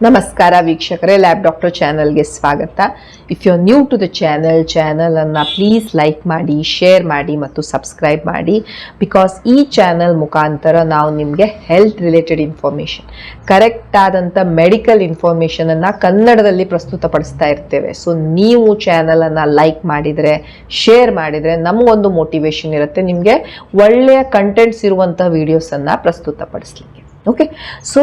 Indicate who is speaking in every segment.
Speaker 1: ನಮಸ್ಕಾರ ವೀಕ್ಷಕರೇ, lab doctor ಚಾನಲ್ಗೆ ಸ್ವಾಗತ. If you are new to the ಚಾನಲನ್ನು ಪ್ಲೀಸ್ ಲೈಕ್ ಮಾಡಿ, ಶೇರ್ ಮಾಡಿ ಮತ್ತು ಸಬ್ಸ್ಕ್ರೈಬ್ ಮಾಡಿ. ಬಿಕಾಸ್ ಈ ಚಾನಲ್ ಮುಖಾಂತರ ನಾವು ನಿಮಗೆ ಹೆಲ್ತ್ ರಿಲೇಟೆಡ್ ಇನ್ಫಾರ್ಮೇಷನ್, ಕರೆಕ್ಟ್ ಆದಂಥ ಮೆಡಿಕಲ್ ಇನ್ಫಾರ್ಮೇಷನನ್ನು ಕನ್ನಡದಲ್ಲಿ ಪ್ರಸ್ತುತಪಡಿಸ್ತಾ ಇರ್ತೇವೆ. ಸೊ ನೀವು ಚಾನಲನ್ನು ಲೈಕ್ ಮಾಡಿದರೆ, ಶೇರ್ ಮಾಡಿದರೆ ನಮಗೊಂದು ಮೋಟಿವೇಶನ್ ಇರುತ್ತೆ ನಿಮಗೆ ಒಳ್ಳೆಯ ಕಂಟೆಂಟ್ಸ್ ಇರುವಂಥ ವೀಡಿಯೋಸನ್ನು ಪ್ರಸ್ತುತಪಡಿಸಲಿಕ್ಕೆ. Okay, so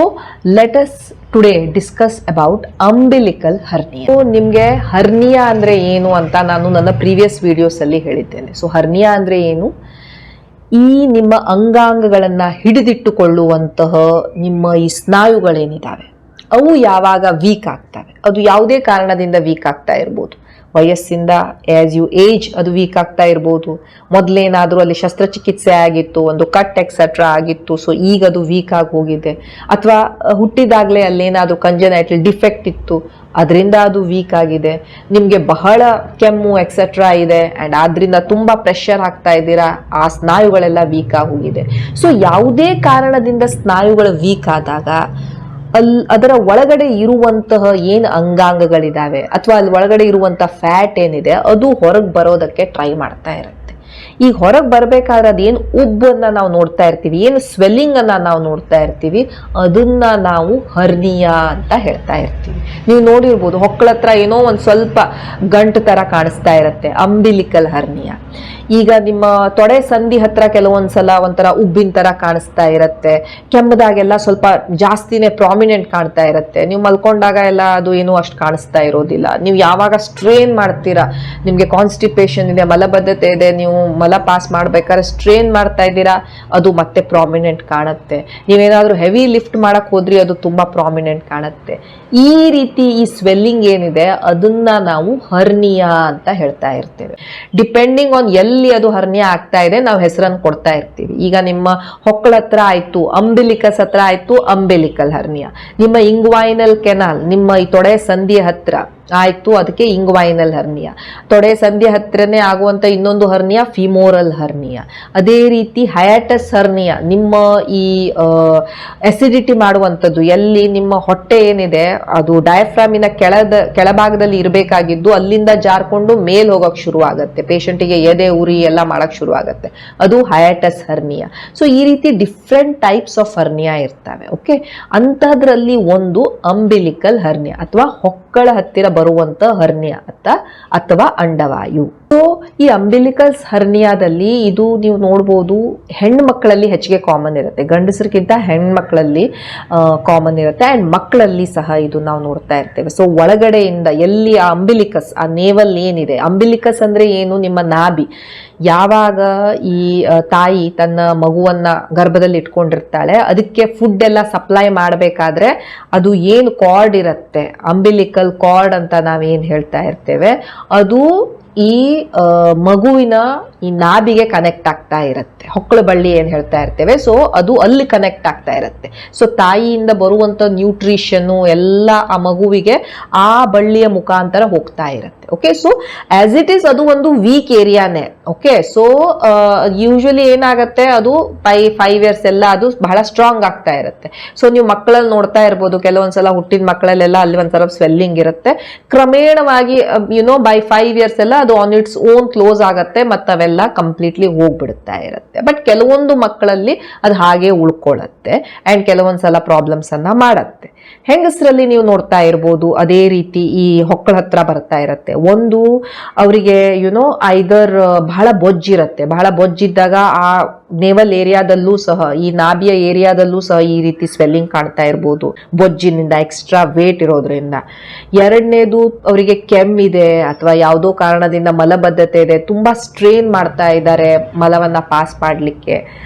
Speaker 1: let us today discuss about umbilical hernia. So ನಿಮಗೆ ಹರ್ನಿಯಾ ಅಂದರೆ ಏನು ಅಂತ ನಾನು ನನ್ನ ಪ್ರೀವಿಯಸ್ ವಿಡಿಯೋಸಲ್ಲಿ ಹೇಳಿದ್ದೇನೆ. ಸೊ ಹರ್ನಿಯಾ ಅಂದರೆ ಏನು? ಈ ನಿಮ್ಮ ಅಂಗಾಂಗಗಳನ್ನು ಹಿಡಿದಿಟ್ಟುಕೊಳ್ಳುವಂತಹ ನಿಮ್ಮ ಈ ಸ್ನಾಯುಗಳೇನಿದ್ದಾವೆ ಅವು ಯಾವಾಗ ವೀಕ್ ಆಗ್ತವೆ, ಅದು ಯಾವುದೇ ಕಾರಣದಿಂದ ವೀಕ್ ಆಗ್ತಾ ಇರ್ಬೋದು. ವಯಸ್ಸಿಂದ ಆ್ಯಸ್ ಯು ಏಜ್ ಅದು ವೀಕ್ ಆಗ್ತಾ ಇರ್ಬೋದು. ಮೊದಲೇನಾದರೂ ಅಲ್ಲಿ ಶಸ್ತ್ರಚಿಕಿತ್ಸೆ ಆಗಿತ್ತು, ಒಂದು ಕಟ್ ಎಕ್ಸೆಟ್ರಾ ಆಗಿತ್ತು, ಸೊ ಈಗ ಅದು ವೀಕ್ ಆಗಿ ಹೋಗಿದೆ. ಅಥವಾ ಹುಟ್ಟಿದಾಗಲೇ ಅಲ್ಲೇನಾದರೂ ಕಂಜನೈಟಲ್ ಡಿಫೆಕ್ಟ್ ಇತ್ತು, ಅದರಿಂದ ಅದು ವೀಕ್ ಆಗಿದೆ. ನಿಮಗೆ ಬಹಳ ಕೆಮ್ಮು ಎಕ್ಸೆಟ್ರಾ ಇದೆ ಆ್ಯಂಡ್ ಆದ್ದರಿಂದ ತುಂಬ ಪ್ರೆಷರ್ ಹಾಕ್ತಾ ಇದ್ದೀರಾ, ಆ ಸ್ನಾಯುಗಳೆಲ್ಲ ವೀಕ್ ಆಗಿ ಹೋಗಿದೆ. ಸೊ ಯಾವುದೇ ಕಾರಣದಿಂದ ಸ್ನಾಯುಗಳು ವೀಕ್ ಆದಾಗ ಅದರ ಒಳಗಡೆ ಇರುವಂತಹ ಏನು ಅಂಗಾಂಗಗಳಿದಾವೆ ಅಥವಾ ಅಲ್ಲಿ ಒಳಗಡೆ ಇರುವಂತಹ ಫ್ಯಾಟ್ ಏನಿದೆ ಅದು ಹೊರಗೆ ಬರೋದಕ್ಕೆ ಟ್ರೈ ಮಾಡ್ತಾ ಇರುತ್ತೆ. ಈಗ ಹೊರಗೆ ಬರಬೇಕಾದ್ರೆ ಅದೇನು ಉಬ್ಬನ್ನು ನಾವು ನೋಡ್ತಾ ಇರ್ತೀವಿ, ಏನು ಸ್ವೆಲ್ಲಿಂಗ್ ಅನ್ನ ನಾವು ನೋಡ್ತಾ ಇರ್ತೀವಿ, ಅದನ್ನ ನಾವು ಹರ್ನಿಯಾ ಅಂತ ಹೇಳ್ತಾ ಇರ್ತೀವಿ. ನೀವು ನೋಡಿರ್ಬೋದು ಹೊಕ್ಕಳ ಹತ್ರ ಏನೋ ಒಂದು ಸ್ವಲ್ಪ ಗಂಟು ತರ ಕಾಣಿಸ್ತಾ ಇರುತ್ತೆ, ಅಂಬಿಲಿಕಲ್ ಹರ್ನಿಯಾ. ಈಗ ನಿಮ್ಮ ತೊಡೆ ಸಂಧಿ ಹತ್ರ ಕೆಲವೊಂದ್ಸಲ ಒಂಥರ ಉಬ್ಬಿನ ತರ ಕಾಣಿಸ್ತಾ ಇರುತ್ತೆ, ಕೆಮ್ಮದಾಗೆಲ್ಲ ಸ್ವಲ್ಪ ಜಾಸ್ತಿನೇ ಪ್ರಾಮಿನೆಂಟ್ ಕಾಣ್ತಾ ಇರುತ್ತೆ. ನೀವು ಮಲ್ಕೊಂಡಾಗ ಎಲ್ಲ ಅದು ಏನೂ ಅಷ್ಟು ಕಾಣಿಸ್ತಾ ಇರೋದಿಲ್ಲ. ನೀವು ಯಾವಾಗ ಸ್ಟ್ರೇನ್ ಮಾಡ್ತೀರಾ, ನಿಮಗೆ ಕಾನ್ಸ್ಟಿಪೇಷನ್ ಇದೆ, ಮಲಬದ್ಧತೆ ಇದೆ, ನೀವು ಮಲ ಪಾಸ್ ಮಾಡ್ಬೇಕಾದ್ರೆ ಸ್ಟ್ರೇನ್ ಮಾಡ್ತಾ ಇದ್ದೀರಾ, ಅದು ಮತ್ತೆ ಪ್ರಾಮಿನೆಂಟ್ ಕಾಣುತ್ತೆ. ನೀವೇನಾದ್ರೂ ಹೆವಿ ಲಿಫ್ಟ್ ಮಾಡಕ್ ಹೋದ್ರಿ, ಅದು ತುಂಬಾ ಪ್ರಾಮಿನೆಂಟ್ ಕಾಣುತ್ತೆ. ಈ ರೀತಿ ಈ ಸ್ವೆಲ್ಲಿಂಗ್ ಏನಿದೆ ಅದನ್ನ ನಾವು ಹರ್ನಿಯಾ ಅಂತ ಹೇಳ್ತಾ ಇರ್ತೇವೆ. ಡಿಪೆಂಡಿಂಗ್ ಆನ್ ಎಲ್ಲಿ ಅದು ಹರ್ನಿಯಾ ಆಗ್ತಾ ಇದೆ ನಾವು ಹೆಸರನ್ನು ಕೊಡ್ತಾ ಇರ್ತೀವಿ. ಈಗ ನಿಮ್ಮ ಹೊಕ್ಕಳ ಹತ್ರ ಆಯ್ತು, ಅಂಬಿಲಿಕಸ್ ಹತ್ರ ಆಯ್ತು, ಅಂಬಿಲಿಕಲ್ ಹರ್ನಿಯಾ. ನಿಮ್ಮ ಇಂಗ್ವೈನಲ್ ಕೆನಾಲ್, ನಿಮ್ಮ ಈ ತೊಡೆ ಸಂಧಿಯ ಹತ್ರ ಆಯ್ತು, ಅದಕ್ಕೆ ಇಂಗ್ವೈನಲ್ ಹರ್ನಿಯಾ. ತೊಡೆ ಸಂಧಿಯ ಹತ್ರನೇ ಆಗುವಂತ ಇನ್ನೊಂದು ಹರ್ನಿಯಾ ಫಿಮೋರಲ್ ಹರ್ನಿಯಾ. ಅದೇ ರೀತಿ ಹಯಾಟಸ್ ಹರ್ನಿಯಾ, ನಿಮ್ಮ ಈ ಅಸಿಡಿಟಿ ಮಾಡುವಂಥದ್ದು, ಎಲ್ಲಿ ನಿಮ್ಮ ಹೊಟ್ಟೆ ಏನಿದೆ ಅದು ಡಯಾಫ್ರಾಮಿನ ಕೆಳಭಾಗದಲ್ಲಿ ಇರಬೇಕಾಗಿದ್ದು ಅಲ್ಲಿಂದ ಜಾರ್ಕೊಂಡು ಮೇಲ್ ಹೋಗಕ್ ಶುರು ಆಗತ್ತೆ, ಪೇಷಂಟಿಗೆ ಎದೆ ಉರಿ ಎಲ್ಲ ಮಾಡಕ್ ಶುರು ಆಗತ್ತೆ, ಅದು ಹಯಾಟಸ್ ಹರ್ನಿಯಾ. ಸೊ ಈ ರೀತಿ ಡಿಫ್ರೆಂಟ್ ಟೈಪ್ಸ್ ಆಫ್ ಹರ್ನಿಯಾ ಇರ್ತವೆ. ಓಕೆ, ಅಂತಹದ್ರಲ್ಲಿ ಒಂದು ಅಂಬಿಲಿಕಲ್ ಹರ್ನಿಯಾ ಅಥವಾ ಹೊಕ್ಕಳ ಹತ್ತಿರ ಬರುವಂತ ಹರ್ನಿಯಾ ಅಥವಾ ಅಂಡವಾಯು. ಸೊ ಈ ಅಂಬಿಲಿಕಲ್ಸ್ ಹರ್ನಿಯಾದಲ್ಲಿ ಇದು ನೀವು ನೋಡ್ಬೋದು ಹೆಣ್ಣು ಮಕ್ಕಳಲ್ಲಿ ಹೆಚ್ಚಿಗೆ ಕಾಮನ್ ಇರುತ್ತೆ, ಗಂಡಸರಿಗಿಂತ ಹೆಣ್ಮಕ್ಳಲ್ಲಿ ಕಾಮನ್ ಇರುತ್ತೆ. ಅಂಡ್ ಮಕ್ಕಳಲ್ಲಿ ಸಹ ಇದು ನಾವು ನೋಡ್ತಾ ಇರ್ತೇವೆ. ಸೊ ಒಳಗಡೆಯಿಂದ ಎಲ್ಲಿ ಆ ಅಂಬಿಲಿಕಸ್, ಆ ನೇವಲ್ ಏನಿದೆ, ಅಂಬಿಲಿಕಸ್ ಅಂದ್ರೆ ಏನು, ನಿಮ್ಮ ನಾಭಿ. ಯಾವಾಗ ಈ ತಾಯಿ ತನ್ನ ಮಗುವನ್ನ ಗರ್ಭದಲ್ಲಿ ಇಟ್ಕೊಂಡಿರ್ತಾಳೆ, ಅದಕ್ಕೆ ಫುಡ್ ಎಲ್ಲ ಸಪ್ಲೈ ಮಾಡಬೇಕಾದ್ರೆ ಅದು ಏನು ಕಾರ್ಡ್ ಇರುತ್ತೆ, ಅಂಬಿಲಿಕಲ್ ಕಾರ್ಡ್ ಅಂತ ನಾವೇನು ಹೇಳ್ತಾ ಇರ್ತೇವೆ, ಅದು ಈ ಮಗುವಿನ ಈ ನಾಭಿಗೆ ಕನೆಕ್ಟ್ ಆಗ್ತಾ ಇರುತ್ತೆ. ಹೊಕ್ಕಳ ಬಳ್ಳಿ ಏನ್ ಹೇಳ್ತಾ ಇರ್ತೇವೆ, ಸೊ ಅದು ಅಲ್ಲಿ ಕನೆಕ್ಟ್ ಆಗ್ತಾ ಇರುತ್ತೆ. ಸೊ ತಾಯಿಯಿಂದ ಬರುವಂತ ನ್ಯೂಟ್ರಿಷನ್ ಎಲ್ಲ ಆ ಮಗುವಿಗೆ ಆ ಬಳ್ಳಿಯ ಮುಖಾಂತರ ಹೋಗ್ತಾ ಇರುತ್ತೆ. Okay, so as it is ಅದು ಒಂದು ವೀಕ್ ಏರಿಯಾನೇ. ಓಕೆ, ಸೊ ಯೂಶಲಿ ಏನಾಗತ್ತೆ, ಅದು 5 years ಎಲ್ಲ ಅದು ಬಹಳ ಸ್ಟ್ರಾಂಗ್ ಆಗ್ತಾ ಇರುತ್ತೆ. ಸೊ ನೀವು ಮಕ್ಕಳಲ್ಲಿ ನೋಡ್ತಾ ಇರ್ಬೋದು, ಕೆಲವೊಂದ್ಸಲ ಹುಟ್ಟಿದ ಮಕ್ಕಳಲ್ಲೆಲ್ಲ ಅಲ್ಲಿ ಒಂಥರ ಸ್ವೆಲ್ಲಿಂಗ್ ಇರುತ್ತೆ. ಕ್ರಮೇಣವಾಗಿ ಬೈ 5 years ಎಲ್ಲ ಅದು ಆನ್ ಇಟ್ಸ್ ಓನ್ ಕ್ಲೋಸ್ ಆಗತ್ತೆ, ಮತ್ತೆ ಅವೆಲ್ಲ ಕಂಪ್ಲೀಟ್ಲಿ ಹೋಗ್ಬಿಡುತ್ತಾ ಇರುತ್ತೆ. ಬಟ್ ಕೆಲವೊಂದು ಮಕ್ಕಳಲ್ಲಿ ಅದು ಹಾಗೆ ಉಳ್ಕೊಳ್ಳುತ್ತೆ ಅಂಡ್ ಕೆಲವೊಂದ್ಸಲ ಪ್ರಾಬ್ಲಮ್ಸ್ ಅನ್ನ ಮಾಡತ್ತೆ. ಹೆಂಗಸರಲ್ಲಿ ನೀವು ನೋಡ್ತಾ ಇರ್ಬೋದು ಅದೇ ರೀತಿ ಈ ಹೊಕ್ಕಳ ಹತ್ರ ಬರ್ತಾ ಇರುತ್ತೆ. ಒಂದು ಅವರಿಗೆ ಐದರ್ ಬಹಳ ಬೊಜ್ಜಿರುತ್ತೆ, ಬಹಳ ಬೊಜ್ಜಿದ್ದಾಗ ಆ ನೇವಲ್ ಏರಿಯಾದಲ್ಲೂ ಸಹ, ಈ ನಾಭಿಯ ಏರಿಯಾದಲ್ಲೂ ಸಹ ಈ ರೀತಿ ಸ್ವೆಲ್ಲಿಂಗ್ ಕಾಣ್ತಾ ಇರ್ಬೋದು, ಬೊಜ್ಜಿನಿಂದ, ಎಕ್ಸ್ಟ್ರಾ ವೇಟ್ ಇರೋದ್ರಿಂದ. ಎರಡನೇದು ಅವರಿಗೆ ಕೆಮ್ಮಿದೆ ಅಥವಾ ಯಾವುದೋ ಕಾರಣದಿಂದ ಮಲಬದ್ಧತೆ ಇದೆ, ತುಂಬಾ ಸ್ಟ್ರೇನ್ ಮಾಡ್ತಾ ಇದ್ದಾರೆ ಮಲವನ್ನ ಪಾಸ್ ಮಾಡ್ಲಿಕ್ಕೆ,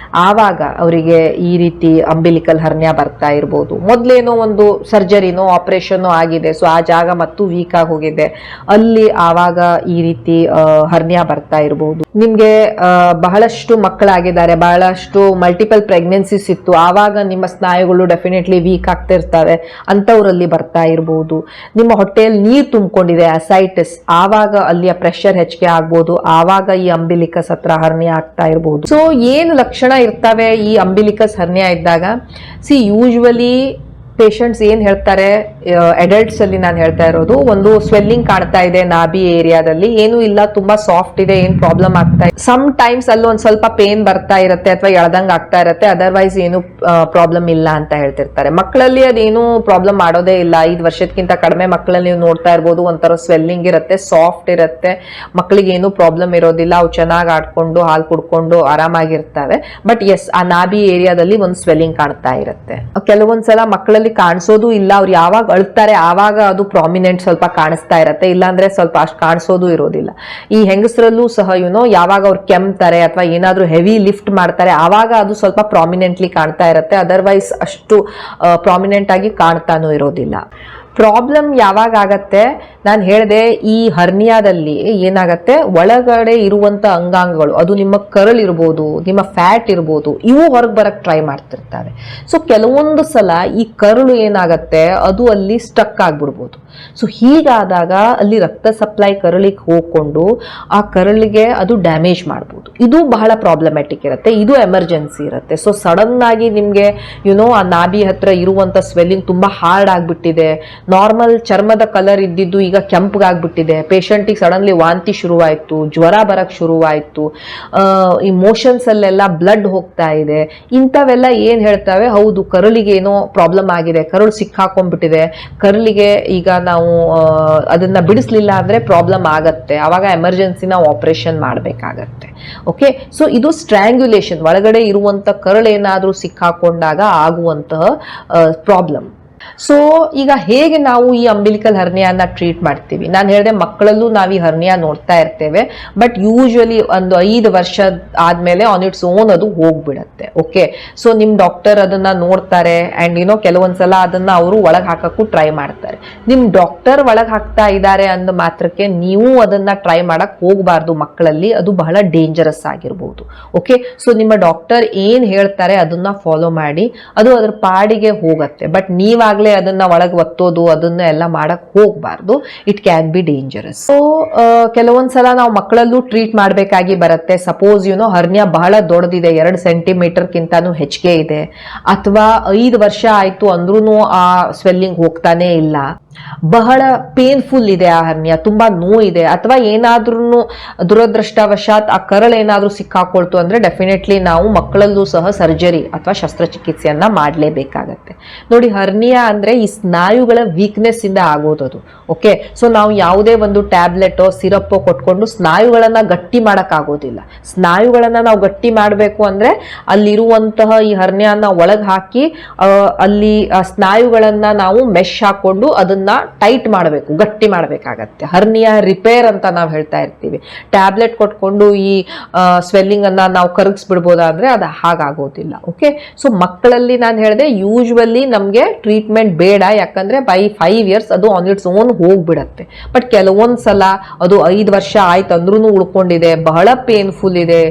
Speaker 1: ಆವಾಗ ಅವರಿಗೆ ಈ ರೀತಿ ಅಂಬಿಲಿಕಲ್ ಹರ್ನಿಯಾ ಬರ್ತಾ ಇರ್ಬೋದು. ಮೊದ್ಲೇನೋ ಒಂದು ಸರ್ಜರಿನೋ ಆಪರೇಷನ್ ಆಗಿದೆ, ಸೊ ಆ ಜಾಗ ಮತ್ತು ವೀಕ್ ಆಗಿ ಹೋಗಿದೆ, ಅಲ್ಲಿ ಆವಾಗ ಈ ರೀತಿ ಹರ್ನಿಯಾ ಬರ್ತಾ ಇರ್ಬೋದು. ನಿಮ್ಗೆ ಬಹಳಷ್ಟು ಮಕ್ಕಳಾಗಿದ್ದಾರೆ, ಬಹಳಷ್ಟು ಮಲ್ಟಿಪಲ್ ಪ್ರೆಗ್ನೆನ್ಸಿಸ್ ಇತ್ತು, ಆವಾಗ ನಿಮ್ಮ ಸ್ನಾಯುಗಳು ಡೆಫಿನೆಟ್ಲಿ ವೀಕ್ ಆಗ್ತಾ ಇರ್ತವೆ, ಅಂತವರಲ್ಲಿ ಬರ್ತಾ ಇರ್ಬೋದು. ನಿಮ್ಮ ಹೊಟ್ಟೆಯಲ್ಲಿ ನೀರು ತುಂಬಿಕೊಂಡಿದೆ, ಅಸೈಟಿಸ್, ಆವಾಗ ಅಲ್ಲಿಯ ಪ್ರೆಷರ್ ಹೆಚ್ಚಿಗೆ ಆಗ್ಬೋದು, ಆವಾಗ ಈ ಅಂಬಿಲಿಕಸ್ ಹತ್ರ ಹರ್ನಿಯಾ ಆಗ್ತಾ ಇರ್ಬೋದು. ಸೊ ಏನು ಲಕ್ಷಣ ಇರ್ತವೆ ಈ ಅಂಬಿಲಿಕಸ್ ಹರ್ನಿಯಾ ಇದ್ದಾಗ? ಯೂಶುವಲಿ ಪೇಷಂಟ್ಸ್ ಏನು ಹೇಳ್ತಾರೆ, ಅಡಲ್ಟ್ಸ್ ಅಲ್ಲಿ ನಾನು ಹೇಳ್ತಾ ಇರೋದು, ಒಂದು ಸ್ವೆಲ್ಲಿಂಗ್ ಕಾಣ್ತಾ ಇದೆ ನಾಭಿ ಏರಿಯಾದಲ್ಲಿ, ಏನು ಇಲ್ಲ, ತುಂಬಾ ಸಾಫ್ಟ್ ಇದೆ, ಏನ್ ಪ್ರಾಬ್ಲಮ್ ಆಗ್ತಾ ಇದೆ. ಸಮ್ ಟೈಮ್ಸ್ ಅಲ್ಲಿ ಒಂದ್ ಸ್ವಲ್ಪ ಪೇನ್ ಬರ್ತಾ ಇರುತ್ತೆ ಅಥವಾ ಎಳ್ದಂಗ್ ಆಗ್ತಾ ಇರುತ್ತೆ, ಅದರ್ವೈಸ್ ಏನು ಪ್ರಾಬ್ಲಮ್ ಇಲ್ಲ ಅಂತ ಹೇಳ್ತಿರ್ತಾರೆ. ಮಕ್ಕಳಲ್ಲಿ ಅದೇನು ಪ್ರಾಬ್ಲಮ್ ಮಾಡೋದೇ ಇಲ್ಲ. 5 ವರ್ಷಕ್ಕಿಂತ ಕಡಿಮೆ ಮಕ್ಕಳಲ್ಲಿ ನೀವು ನೋಡ್ತಾ ಇರ್ಬೋದು, ಒಂಥರ ಸ್ವೆಲ್ಲಿಂಗ್ ಇರುತ್ತೆ, ಸಾಫ್ಟ್ ಇರುತ್ತೆ, ಮಕ್ಕಳಿಗೆ ಏನು ಪ್ರಾಬ್ಲಮ್ ಇರೋದಿಲ್ಲ, ಅವು ಚೆನ್ನಾಗಿ ಆಡ್ಕೊಂಡು ಹಾಲು ಕುಡ್ಕೊಂಡು ಆರಾಮಾಗಿರ್ತವೆ. ಬಟ್ ಎಸ್, ಆ ನಾಭಿ ಏರಿಯಾದಲ್ಲಿ ಒಂದು ಸ್ವೆಲ್ಲಿಂಗ್ ಕಾಣ್ತಾ ಇರುತ್ತೆ. ಕೆಲವೊಂದ್ಸಲ ಮಕ್ಕಳಲ್ಲಿ ಕಾಣಿಸೋದು ಇಲ್ಲ, ಅವ್ರು ಯಾವಾಗ ಅಳ್ತಾರೆ ಆವಾಗ ಅದು ಪ್ರಾಮಿನೆಂಟ್ ಸ್ವಲ್ಪ ಕಾಣಿಸ್ತಾ ಇರತ್ತೆ, ಇಲ್ಲಾಂದ್ರೆ ಸ್ವಲ್ಪ ಅಷ್ಟು ಕಾಣಿಸೋದು ಇರೋದಿಲ್ಲ. ಈ ಹೆಂಗಸರಲ್ಲೂ ಸಹ ಯಾವಾಗ ಅವ್ರು ಕೆಮ್ತಾರೆ ಅಥವಾ ಏನಾದ್ರೂ ಹೆವಿ ಲಿಫ್ಟ್ ಮಾಡ್ತಾರೆ ಆವಾಗ ಅದು ಸ್ವಲ್ಪ ಪ್ರಾಮಿನೆಂಟ್ಲಿ ಕಾಣ್ತಾ ಇರತ್ತೆ, ಅದರ್ವೈಸ್ ಅಷ್ಟು ಪ್ರಾಮಿನೆಂಟ್ ಆಗಿ ಕಾಣ್ತಾನೂ ಇರೋದಿಲ್ಲ. ಪ್ರಾಬ್ಲಮ್ ಯಾವಾಗ ಆಗತ್ತೆ, ನಾನು ಹೇಳಿದೆ, ಈ ಹರ್ನಿಯಾದಲ್ಲಿ ಏನಾಗತ್ತೆ, ಒಳಗಡೆ ಇರುವಂತ ಅಂಗಾಂಗಗಳು, ಅದು ನಿಮ್ಮ ಕರಳು ಇರ್ಬೋದು, ನಿಮ್ಮ ಫ್ಯಾಟ್ ಇರ್ಬೋದು, ಇವು ಹೊರಗೆ ಬರಕ್ ಟ್ರೈ ಮಾಡ್ತಿರ್ತವೆ. ಸೊ ಕೆಲವೊಂದು ಸಲ ಈ ಕರಳು ಏನಾಗತ್ತೆ, ಅದು ಅಲ್ಲಿ ಸ್ಟಕ್ ಆಗ್ಬಿಡ್ಬೋದು. ಸೊ ಹೀಗಾದಾಗ ಅಲ್ಲಿ ರಕ್ತ ಸಪ್ಲೈ ಕರಳಿಗೆ ಹೋಗ್ಕೊಂಡು ಆ ಕರಳಿಗೆ ಅದು ಡ್ಯಾಮೇಜ್ ಮಾಡ್ಬೋದು. ಇದು ಬಹಳ ಪ್ರಾಬ್ಲಮ್ಯಾಟಿಕ್ ಇರುತ್ತೆ, ಇದು ಎಮರ್ಜೆನ್ಸಿ ಇರುತ್ತೆ. ಸೊ ಸಡನ್ ಆಗಿ ನಿಮ್ಗೆ ಆ ನಾಭಿ ಹತ್ರ ಇರುವಂತ ಸ್ವೆಲ್ಲಿಂಗ್ ತುಂಬಾ ಹಾರ್ಡ್ ಆಗ್ಬಿಟ್ಟಿದೆ, ನಾರ್ಮಲ್ ಚರ್ಮದ ಕಲರ್ ಇದ್ದಿದ್ದು ಈಗ ಕೆಂಪಗಾಗ್ಬಿಟ್ಟಿದೆ, ಪೇಷಂಟಿಗೆ ಸಡನ್ಲಿ ವಾಂತಿ ಶುರುವಾಯ್ತು, ಜ್ವರ ಬರಕ್ ಶುರುವಾಯ್ತು, ಈ ಮೋಷನ್ಸ್ ಅಲ್ಲೆಲ್ಲ ಬ್ಲಡ್ ಹೋಗ್ತಾ ಇದೆ, ಇಂಥವೆಲ್ಲ ಏನ್ ಹೇಳ್ತವೆ, ಹೌದು ಕರಳಿಗೆ ಏನೋ ಪ್ರಾಬ್ಲಮ್ ಆಗಿದೆ, ಕರಳು ಸಿಕ್ಕಾಕೊಂಡ್ಬಿಟ್ಟಿದೆ, ಕರಳಿಗೆ ಈಗ ನಾವು ಅದನ್ನ ಬಿಡಿಸ್ಲಿಲ್ಲ ಅಂದ್ರೆ ಪ್ರಾಬ್ಲಮ್ ಆಗತ್ತೆ, ಅವಾಗ ಎಮರ್ಜೆನ್ಸಿ ನಾವು ಆಪರೇಷನ್ ಮಾಡಬೇಕಾಗತ್ತೆ. ಓಕೆ, ಸೊ ಇದು ಸ್ಟ್ರ್ಯಾಂಗ್ಯುಲೇಷನ್, ಒಳಗಡೆ ಇರುವಂತ ಕರಳು ಏನಾದ್ರೂ ಸಿಕ್ಕಾಕೊಂಡಾಗ ಆಗುವಂತಹ ಪ್ರಾಬ್ಲಮ್. ಸೊ ಈಗ ಹೇಗೆ ನಾವು ಈ ಅಂಬಿಲಿಕಲ್ ಹರ್ನಿಯಾನ ಟ್ರೀಟ್ ಮಾಡ್ತೀವಿ? ನಾನು ಹೇಳಿದೆ, ಮಕ್ಕಳಲ್ಲೂ ನಾವು ಈ ಹರ್ನಿಯಾ ನೋಡ್ತಾ ಇರ್ತೇವೆ, ಬಟ್ ಯೂಶುವಲಿ ಒಂದು 5 ವರ್ಷ ಆದ್ಮೇಲೆ ಆನ್ ಇಟ್ಸ್ ಓನ್ ಅದು ಹೋಗ್ಬಿಡತ್ತೆ. ಓಕೆ, ಸೊ ನಿಮ್ ಡಾಕ್ಟರ್ ಅದನ್ನ ನೋಡ್ತಾರೆ ಅಂಡ್ ಕೆಲವೊಂದ್ಸಲ ಅದನ್ನ ಅವರು ಒಳಗ್ ಹಾಕಕ್ಕೂ ಟ್ರೈ ಮಾಡ್ತಾರೆ. ನಿಮ್ ಡಾಕ್ಟರ್ ಒಳಗ್ ಹಾಕ್ತಾ ಇದ್ದಾರೆ ಅಂದ ಮಾತ್ರಕ್ಕೆ ನೀವು ಅದನ್ನ ಟ್ರೈ ಮಾಡಕ್ ಹೋಗ್ಬಾರ್ದು ಮಕ್ಕಳಲ್ಲಿ, ಅದು ಬಹಳ ಡೇಂಜರಸ್ ಆಗಿರ್ಬೋದು. ಓಕೆ, ಸೊ ನಿಮ್ಮ ಡಾಕ್ಟರ್ ಏನ್ ಹೇಳ್ತಾರೆ ಅದನ್ನ ಫಾಲೋ ಮಾಡಿ, ಅದು ಅದ್ರ ಪಾಡಿಗೆ ಹೋಗತ್ತೆ. ಬಟ್ ನೀವಾಗ್ಲೇ ಅದನ್ನ ಒಳಗೆ ಒತ್ತೋದು ಅದನ್ನ ಎಲ್ಲ ಮಾಡಕ್ ಹೋಗ್ಬಾರ್ದು, it can be dangerous. So ಕೆಲವೊಂದ್ಸಲ ನಾವು ಮಕ್ಕಳಲ್ಲೂ ಟ್ರೀಟ್ ಮಾಡ್ಬೇಕಾಗಿ ಬರುತ್ತೆ. ಸಪೋಸ್ ಹರ್ನಿಯಾ ಬಹಳ ದೊಡ್ಡದಿದೆ, 2 ಸೆಂಟಿಮೀಟರ್ ಕಿಂತಾನು ಹೆಚ್ಚಿಗೆ ಇದೆ, ಅಥವಾ 5 ವರ್ಷ ಆಯ್ತು ಅಂದ್ರೂ ಆ ಸ್ವೆಲ್ಲಿಂಗ್ ಹೋಗ್ತಾನೆ ಇಲ್ಲ, ಬಹಳ ಪೇನ್ಫುಲ್ ಇದೆ ಆ ಹರ್ನಿಯಾ, ತುಂಬಾ ನೋವಿದೆ, ಅಥವಾ ಏನಾದ್ರೂ ದುರದೃಷ್ಟವಶಾತ್ ಆ ಕರಳು ಏನಾದ್ರೂ ಸಿಕ್ಕಾಕೊಳ್ತು ಅಂದ್ರೆ ಡೆಫಿನೆಟ್ಲಿ ನಾವು ಮಕ್ಕಳಲ್ಲೂ ಸಹ ಸರ್ಜರಿ ಅಥವಾ ಶಸ್ತ್ರಚಿಕಿತ್ಸೆಯನ್ನ ಮಾಡಲೇಬೇಕಾಗತ್ತೆ. ನೋಡಿ, ಹರ್ನಿಯಾ ಅಂದ್ರೆ ಈ ಸ್ನಾಯುಗಳ ವೀಕ್ನೆಸ್ ಇಂದ ಆಗೋದದು. ಓಕೆ, ಸೊ ನಾವು ಯಾವುದೇ ಒಂದು ಟ್ಯಾಬ್ಲೆಟೋ ಸಿರಪ್ಪೋ ಕೊಟ್ಕೊಂಡು ಸ್ನಾಯುಗಳನ್ನ ಗಟ್ಟಿ ಮಾಡಕ್ ಆಗೋದಿಲ್ಲ. ಸ್ನಾಯುಗಳನ್ನ ನಾವು ಗಟ್ಟಿ ಮಾಡಬೇಕು ಅಂದ್ರೆ ಅಲ್ಲಿರುವಂತಹ ಈ ಹರ್ನಿಯಾನ ಒಳಗ್ ಹಾಕಿ ಅಲ್ಲಿ ಸ್ನಾಯುಗಳನ್ನ ನಾವು ಮೆಶ್ ಹಾಕೊಂಡು ಅದನ್ನ ಟೈಟ್ ಮಾಡಬೇಕು, ಗಟ್ಟಿ ಮಾಡಬೇಕಾಗತ್ತೆ. ಹರ್ನಿಯಾ ರಿಪೇರ್ ಅಂತ ನಾವು ಹೇಳ್ತಾ ಇರ್ತೀವಿ. ಟ್ಯಾಬ್ಲೆಟ್ ಕೊಟ್ಕೊಂಡು ಈ ಸ್ವೆಲ್ಲಿಂಗ್ ಅನ್ನ ನಾವು ಕರಗಿಸ್ಬಿಡ್ಬೋದಾದ್ರೆ ಅದು ಹಾಗಾಗೋದಿಲ್ಲ. ಓಕೆ, ಸೊ ಮಕ್ಕಳಲ್ಲಿ ನಾನು ಹೇಳಿದೆ ಯೂಶುವಲಿ ನಮ್ಗೆ ಟ್ರೀಟ್ಮೆಂಟ್ ಬೇಡ, ಯಾಕಂದ್ರೆ ಬೈ 5 years ಅದು ಆನ್ ಇಟ್ಸ್ ಓನ್ ಹೋಗ್ಬಿಡತ್ತೆ. ಬಟ್ ಕೆಲವೊಂದ್ಸಲ ಅದು 5 ವರ್ಷ ಆಯ್ತು ಅಂದ್ರೂ ಉಳ್ಕೊಂಡಿದೆ, ಬಹಳ ಪೇನ್ಫುಲ್ ಇದೆ,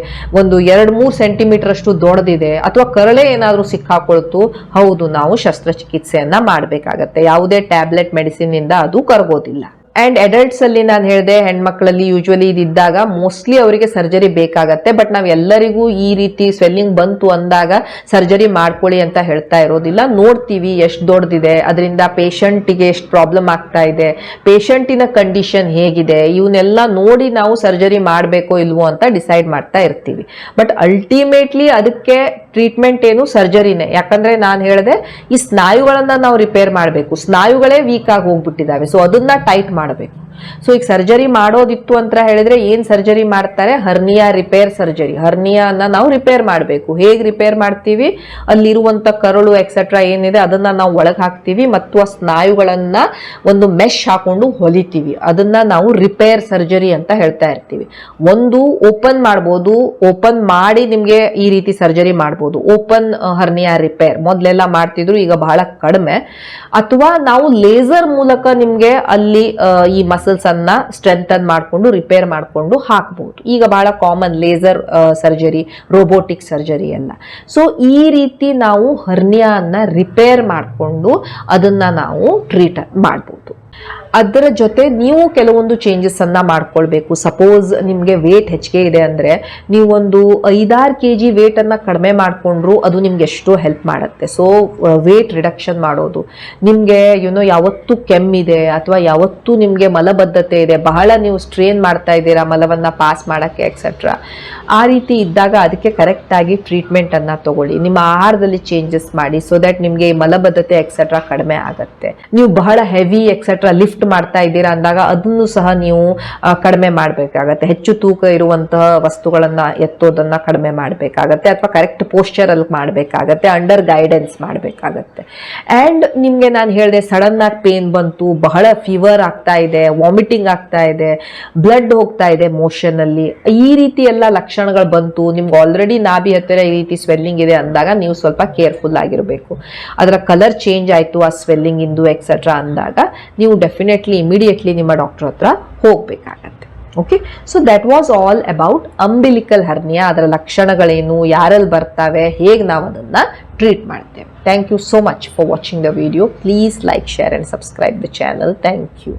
Speaker 1: ಒಂದು 2-3 ಸೆಂಟಿಮೀಟರ್ ಅಷ್ಟು ದೊಡ್ಡದಿದೆ, ಅಥವಾ ಕರಳೆ ಏನಾದ್ರೂ ಸಿಕ್ಕಾಕೊಳ್ತು, ಹೌದು ನಾವು ಶಸ್ತ್ರಚಿಕಿತ್ಸೆಯನ್ನ ಮಾಡಬೇಕಾಗತ್ತೆ. ಯಾವುದೇ ಟ್ಯಾಬ್ಲೆಟ್ ಮೆಡಿಸಿನ್ ಇಂದ ಅದು ಕರಗೋದಿಲ್ಲ. ಅಂಡ್ ಅಡಲ್ಟ್ಸ್ ಅಲ್ಲಿ ನಾನು ಹೇಳಿದೆ, ಹೆಣ್ಮಕ್ಳಲ್ಲಿ ಯೂಶುವಲಿ ಇದಿದ್ದಾಗ ಮೋಸ್ಟ್ಲಿ ಅವರಿಗೆ ಸರ್ಜರಿ ಬೇಕಾಗತ್ತೆ. ಬಟ್ ನಾವ್ ಎಲ್ಲರಿಗೂ ಈ ರೀತಿ ಸ್ವೆಲ್ಲಿಂಗ್ ಬಂತು ಅಂದಾಗ ಸರ್ಜರಿ ಮಾಡ್ಕೊಳ್ಳಿ ಅಂತ ಹೇಳ್ತಾ ಇರೋದಿಲ್ಲ. ನೋಡ್ತೀವಿ ಎಷ್ಟು ದೊಡ್ಡದಿದೆ, ಅದರಿಂದ ಪೇಷಂಟಿಗೆ ಎಷ್ಟು ಪ್ರಾಬ್ಲಮ್ ಆಗ್ತಾ ಇದೆ, ಪೇಷಂಟಿನ ಕಂಡೀಷನ್ ಹೇಗಿದೆ, ಇವನ್ನೆಲ್ಲ ನೋಡಿ ನಾವು ಸರ್ಜರಿ ಮಾಡಬೇಕೋ ಇಲ್ವೋ ಅಂತ ಡಿಸೈಡ್ ಮಾಡ್ತಾ ಇರ್ತೀವಿ. ಬಟ್ ಅಲ್ಟಿಮೇಟ್ಲಿ ಅದಕ್ಕೆ ಟ್ರೀಟ್ಮೆಂಟ್ ಏನು ಸರ್ಜರಿನೇ. ಯಾಕಂದ್ರೆ ನಾನು ಹೇಳಿದೆ, ಈ ಸ್ನಾಯುಗಳನ್ನ ನಾವು ರಿಪೇರ್ ಮಾಡಬೇಕು, ಸ್ನಾಯುಗಳೇ ವೀಕ್ ಆಗಿ ಹೋಗ್ಬಿಟ್ಟಿದ್ದಾವೆ, ಸೊ ಅದನ್ನ ಟೈಟ್ ಮಾಡಬೇಕು. ಸೊ ಈಗ ಸರ್ಜರಿ ಮಾಡೋದಿತ್ತು ಅಂತ ಹೇಳಿದ್ರೆ ಏನ್ ಸರ್ಜರಿ ಮಾಡ್ತಾರೆ, ಹರ್ನಿಯಾ ರಿಪೇರ್ ಸರ್ಜರಿ. ಹರ್ನಿಯಾನ ನಾವು ರಿಪೇರ್ ಮಾಡಬೇಕು. ಹೇಗ್ ರಿಪೇರ್ ಮಾಡ್ತೀವಿ, ಅಲ್ಲಿರುವಂತ ಕರಳು ಎಕ್ಸೆಟ್ರಾ ಏನಿದೆ ಅದನ್ನ ನಾವು ಒಳಗ್ ಹಾಕ್ತಿವಿ ಮತ್ತು ಆ ಸ್ನಾಯುಗಳನ್ನ ಒಂದು ಮೆಶ್ ಹಾಕೊಂಡು ಹೊಲಿತೀವಿ. ಅದನ್ನ ನಾವು ರಿಪೇರ್ ಸರ್ಜರಿ ಅಂತ ಹೇಳ್ತಾ ಇರ್ತೀವಿ. ಒಂದು ಓಪನ್ ಮಾಡ್ಬೋದು, ಓಪನ್ ಮಾಡಿ ನಿಮ್ಗೆ ಈ ರೀತಿ ಸರ್ಜರಿ ಮಾಡ್ಬೋದು, ಓಪನ್ ಹರ್ನಿಯಾ ರಿಪೇರ್ ಮೊದ್ಲೆಲ್ಲ ಮಾಡ್ತಿದ್ರು, ಈಗ ಬಹಳ ಕಡಿಮೆ. ಅಥವಾ ನಾವು ಲೇಸರ್ ಮೂಲಕ ನಿಮ್ಗೆ ಅಲ್ಲಿ ಈ ಮಸಲ್ಸ್ ಅನ್ನ ಸ್ಟ್ರೆಂಥನ್ ಮಾಡ್ಕೊಂಡು ರಿಪೇರ್ ಮಾಡ್ಕೊಂಡು ಹಾಕ್ಬಹುದು. ಈಗ ಬಹಳ common laser surgery, robotic surgery ಎಲ್ಲ. ಸೊ ಈ ರೀತಿ ನಾವು ಹರ್ನಿಯಾನ ರಿಪೇರ್ ಮಾಡಿಕೊಂಡು ಅದನ್ನ ನಾವು ಟ್ರೀಟ್ ಮಾಡಬಹುದು. ಅದರ ಜೊತೆ ನೀವು ಕೆಲವೊಂದು ಚೇಂಜಸ್ ಅನ್ನ ಮಾಡ್ಕೊಳ್ಬೇಕು. ಸಪೋಸ್ ನಿಮಗೆ ವೇಟ್ ಹೆಚ್ಚಿಗೆ ಇದೆ ಅಂದ್ರೆ ನೀವೊಂದು 5-6 kg ವೇಟ್ ಅನ್ನ ಕಡಿಮೆ ಮಾಡ್ಕೊಂಡ್ರು ಅದು ನಿಮ್ಗೆ ಎಷ್ಟೋ ಹೆಲ್ಪ್ ಮಾಡುತ್ತೆ. ಸೊ ವೇಟ್ ರಿಡಕ್ಷನ್ ಮಾಡೋದು, ನಿಮ್ಗೆ ಯಾವತ್ತು ಕೆಮ್ಮಿದೆ ಅಥವಾ ಯಾವತ್ತು ನಿಮ್ಗೆ ಮಲಬದ್ಧತೆ ಇದೆ, ಬಹಳ ನೀವು ಸ್ಟ್ರೇನ್ ಮಾಡ್ತಾ ಇದ್ದೀರಾ ಮಲವನ್ನ ಪಾಸ್ ಮಾಡಕ್ಕೆ ಎಕ್ಸೆಟ್ರಾ, ಆ ರೀತಿ ಇದ್ದಾಗ ಅದಕ್ಕೆ ಕರೆಕ್ಟ್ ಆಗಿ ಟ್ರೀಟ್ಮೆಂಟ್ ಅನ್ನ ತಗೊಳ್ಳಿ. ನಿಮ್ಮ ಆಹಾರದಲ್ಲಿ ಚೇಂಜಸ್ ಮಾಡಿ ಸೊ ದಟ್ ನಿಮ್ಗೆ ಈ ಮಲಬದ್ಧತೆ ಎಕ್ಸೆಟ್ರಾ ಕಡಿಮೆ ಆಗುತ್ತೆ. ನೀವು ಬಹಳ ಹೆವಿ ಎಕ್ಸೆಟ್ರಾ ಲಿಫ್ಟ್ ಮಾಡ್ತಾ ಇದ್ದೀರಾ ಅಂದಾಗ ಅದನ್ನು ಸಹ ನೀವು ಕಡಿಮೆ ಮಾಡಬೇಕಾಗತ್ತೆ. ಹೆಚ್ಚು ತೂಕ ಇರುವಂತಹ ವಸ್ತುಗಳನ್ನ ಎತ್ತೋದನ್ನ ಕಡಿಮೆ ಮಾಡಬೇಕಾಗತ್ತೆ ಅಥವಾ ಕರೆಕ್ಟ್ ಪೋಸ್ಚರ್ ಅಲ್ಲಿ ಮಾಡಬೇಕಾಗತ್ತೆ, ಅಂಡರ್ ಗೈಡೆನ್ಸ್ ಮಾಡಬೇಕಾಗತ್ತೆ. ಅಂಡ್ ನಿಮ್ಗೆ ನಾನು ಹೇಳಿದೆ ಸಡನ್ ಆಗಿ ಪೇನ್ ಬಂತು, ಬಹಳ ಫೀವರ್ ಆಗ್ತಾ ಇದೆ, ವಾಮಿಟಿಂಗ್ ಆಗ್ತಾ ಇದೆ, ಬ್ಲಡ್ ಹೋಗ್ತಾ ಇದೆ ಮೋಷನ್ ಅಲ್ಲಿ, ಈ ರೀತಿ ಎಲ್ಲ ಲಕ್ಷಣಗಳು ಬಂತು, ನಿಮ್ಗೆ ಆಲ್ರೆಡಿ ನಾಭಿ ಹತ್ತಿರ ಈ ರೀತಿ ಸ್ವೆಲ್ಲಿಂಗ್ ಇದೆ ಅಂದಾಗ ನೀವು ಸ್ವಲ್ಪ ಕೇರ್ಫುಲ್ ಆಗಿರಬೇಕು. ಅದರ ಕಲರ್ ಚೇಂಜ್ ಆಯ್ತು ಆ ಸ್ವೆಲ್ಲಿಂಗ್ ಇಂದು ಎಕ್ಸೆಟ್ರಾ ಅಂದಾಗ ನೀವು ಡೆಫಿನೆಟ್ಲಿ ಇಮಿಡಿಯೇಟ್ಲಿ ನಿಮ್ಮ ಡಾಕ್ಟರ್ ಹತ್ರ ಹೋಗ್ಬೇಕಾಗತ್ತೆ. Okay, so that was all about umbilical hernia. ಅದರ ಲಕ್ಷಣಗಳೇನು, ಯಾರಲ್ಲಿ ಬರ್ತವೆ, ಹೇಗೆ ನಾವು ಅದನ್ನ ಟ್ರೀಟ್ ಮಾಡ್ತೇವೆ. Thank you so much for watching the video. Please like, share and subscribe the channel. Thank you.